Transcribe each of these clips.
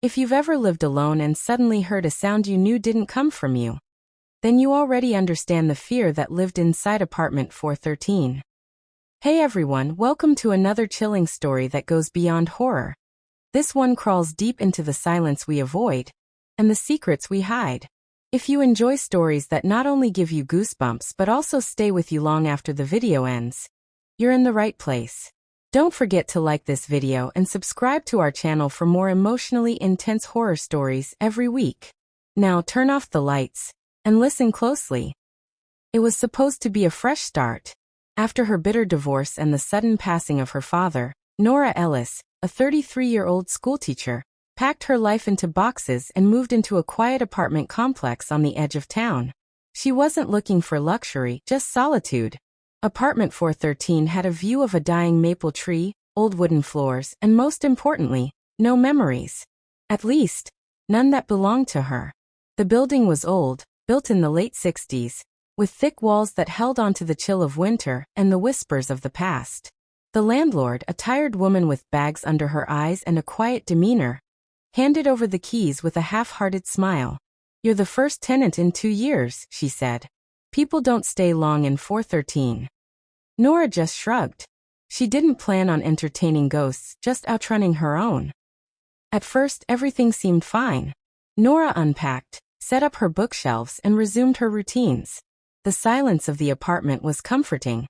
If you've ever lived alone and suddenly heard a sound you knew didn't come from you, then you already understand the fear that lived inside apartment 413. Hey everyone, welcome to another chilling story that goes beyond horror. This one crawls deep into the silence we avoid and the secrets we hide. If you enjoy stories that not only give you goosebumps but also stay with you long after the video ends, you're in the right place. Don't forget to like this video and subscribe to our channel for more emotionally intense horror stories every week. Now turn off the lights and listen closely. It was supposed to be a fresh start. After her bitter divorce and the sudden passing of her father, Nora Ellis, a 33-year-old schoolteacher, packed her life into boxes and moved into a quiet apartment complex on the edge of town. She wasn't looking for luxury, just solitude. Apartment 413 had a view of a dying maple tree, old wooden floors, and most importantly, no memories. At least, none that belonged to her. The building was old, built in the late 60s, with thick walls that held onto the chill of winter and the whispers of the past. The landlord, a tired woman with bags under her eyes and a quiet demeanor, handed over the keys with a half-hearted smile. "You're the first tenant in 2 years," she said. "People don't stay long in 413. Nora just shrugged. She didn't plan on entertaining ghosts, just outrunning her own. At first, everything seemed fine. Nora unpacked, set up her bookshelves and resumed her routines. The silence of the apartment was comforting,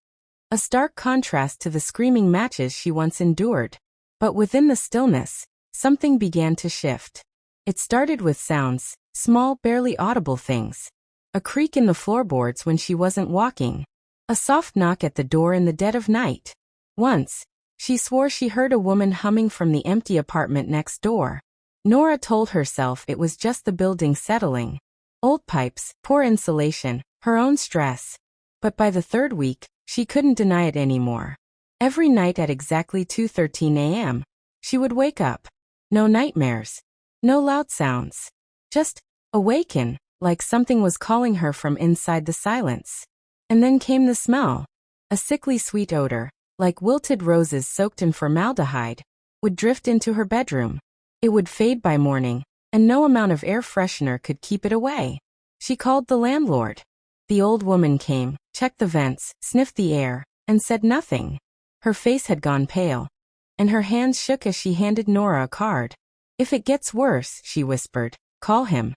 a stark contrast to the screaming matches she once endured. But within the stillness, something began to shift. It started with sounds, small, barely audible things. A creak in the floorboards when she wasn't walking. A soft knock at the door in the dead of night. Once, she swore she heard a woman humming from the empty apartment next door. Nora told herself it was just the building settling. Old pipes, poor insulation, her own stress. But by the third week, she couldn't deny it anymore. Every night at exactly 2:13 a.m., she would wake up. No nightmares. No loud sounds. Just awaken, like something was calling her from inside the silence. And then came the smell. A sickly sweet odor, like wilted roses soaked in formaldehyde, would drift into her bedroom. It would fade by morning, and no amount of air freshener could keep it away. She called the landlord. The old woman came, checked the vents, sniffed the air, and said nothing. Her face had gone pale, and her hands shook as she handed Nora a card. "If it gets worse," she whispered, "call him."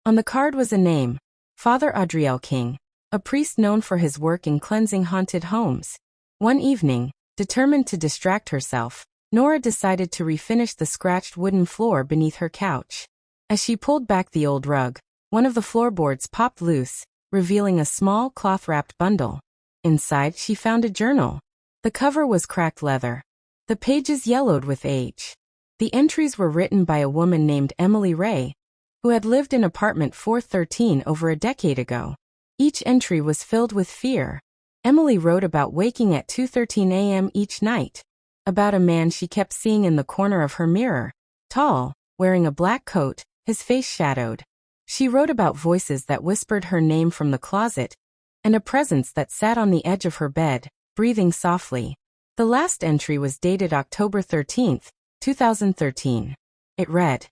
On the card was a name, Father Adriel King, a priest known for his work in cleansing haunted homes. One evening, determined to distract herself, Nora decided to refinish the scratched wooden floor beneath her couch. As she pulled back the old rug, one of the floorboards popped loose, revealing a small cloth-wrapped bundle. Inside, she found a journal. The cover was cracked leather, the pages yellowed with age. The entries were written by a woman named Emily Ray, who had lived in apartment 413 over a decade ago. Each entry was filled with fear. Emily wrote about waking at 2:13 a.m. each night, about a man she kept seeing in the corner of her mirror, tall, wearing a black coat, his face shadowed. She wrote about voices that whispered her name from the closet, and a presence that sat on the edge of her bed, breathing softly. The last entry was dated October 13th, 2013. It read,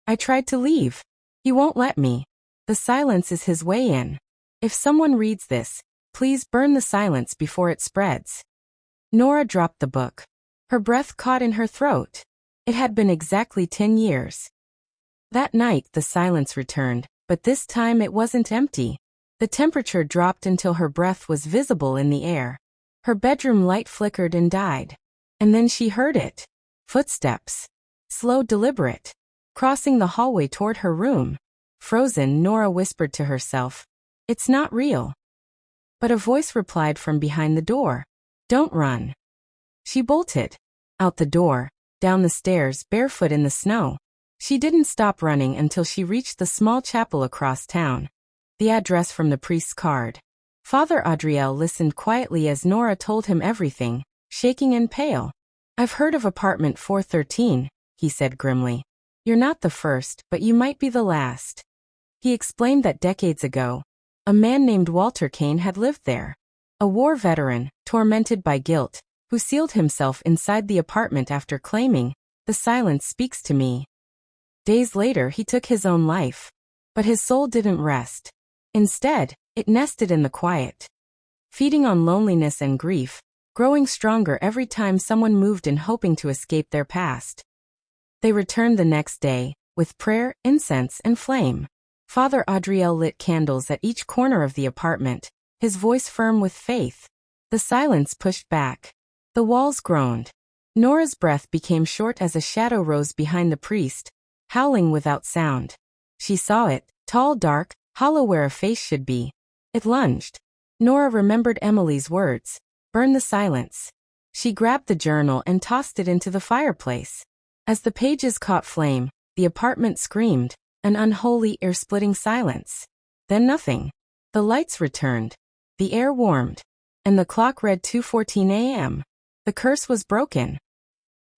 "I tried to leave. He won't let me. The silence is his way in. If someone reads this, please burn the silence before it spreads." Nora dropped the book. Her breath caught in her throat. It had been exactly 10 years. That night the silence returned, but this time it wasn't empty. The temperature dropped until her breath was visible in the air. Her bedroom light flickered and died. And then she heard it. Footsteps. Slow, deliberate. Crossing the hallway toward her room. Frozen, Nora whispered to herself, "It's not real." But a voice replied from behind the door, "Don't run." She bolted. Out the door, down the stairs, barefoot in the snow. She didn't stop running until she reached the small chapel across town. The address from the priest's card. Father Adriel listened quietly as Nora told him everything, shaking and pale. "I've heard of apartment 413, he said grimly. "You're not the first, but you might be the last." He explained that decades ago, a man named Walter Kane had lived there. A war veteran, tormented by guilt, who sealed himself inside the apartment after claiming, "The silence speaks to me." Days later, he took his own life. But his soul didn't rest. Instead, it nested in the quiet, feeding on loneliness and grief, growing stronger every time someone moved in hoping to escape their past. They returned the next day, with prayer, incense, and flame. Father Adriel lit candles at each corner of the apartment, his voice firm with faith. The silence pushed back. The walls groaned. Nora's breath became short as a shadow rose behind the priest, howling without sound. She saw it, tall, dark, hollow where a face should be. It lunged. Nora remembered Emily's words. Burn the silence. She grabbed the journal and tossed it into the fireplace. As the pages caught flame, the apartment screamed, an unholy, ear-splitting silence. Then nothing. The lights returned. The air warmed. And the clock read 2:14 a.m. The curse was broken.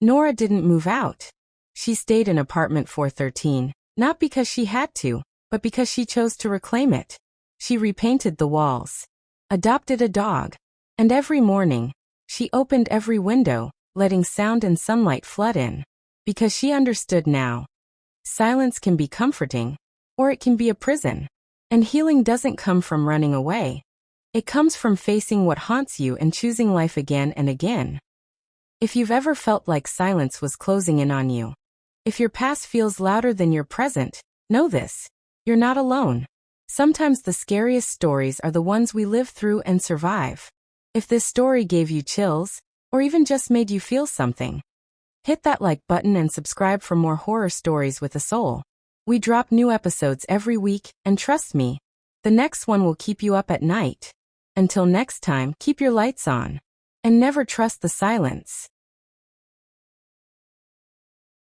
Nora didn't move out. She stayed in apartment 413, not because she had to, but because she chose to reclaim it. She repainted the walls, adopted a dog, and every morning, she opened every window, letting sound and sunlight flood in. Because she understood now. Silence can be comforting, or it can be a prison. And healing doesn't come from running away. It comes from facing what haunts you and choosing life again and again. If you've ever felt like silence was closing in on you, if your past feels louder than your present, know this. You're not alone. Sometimes the scariest stories are the ones we live through and survive. If this story gave you chills, or even just made you feel something, hit that like button and subscribe for more horror stories with a soul. We drop new episodes every week, and trust me, the next one will keep you up at night. Until next time, keep your lights on. And never trust the silence.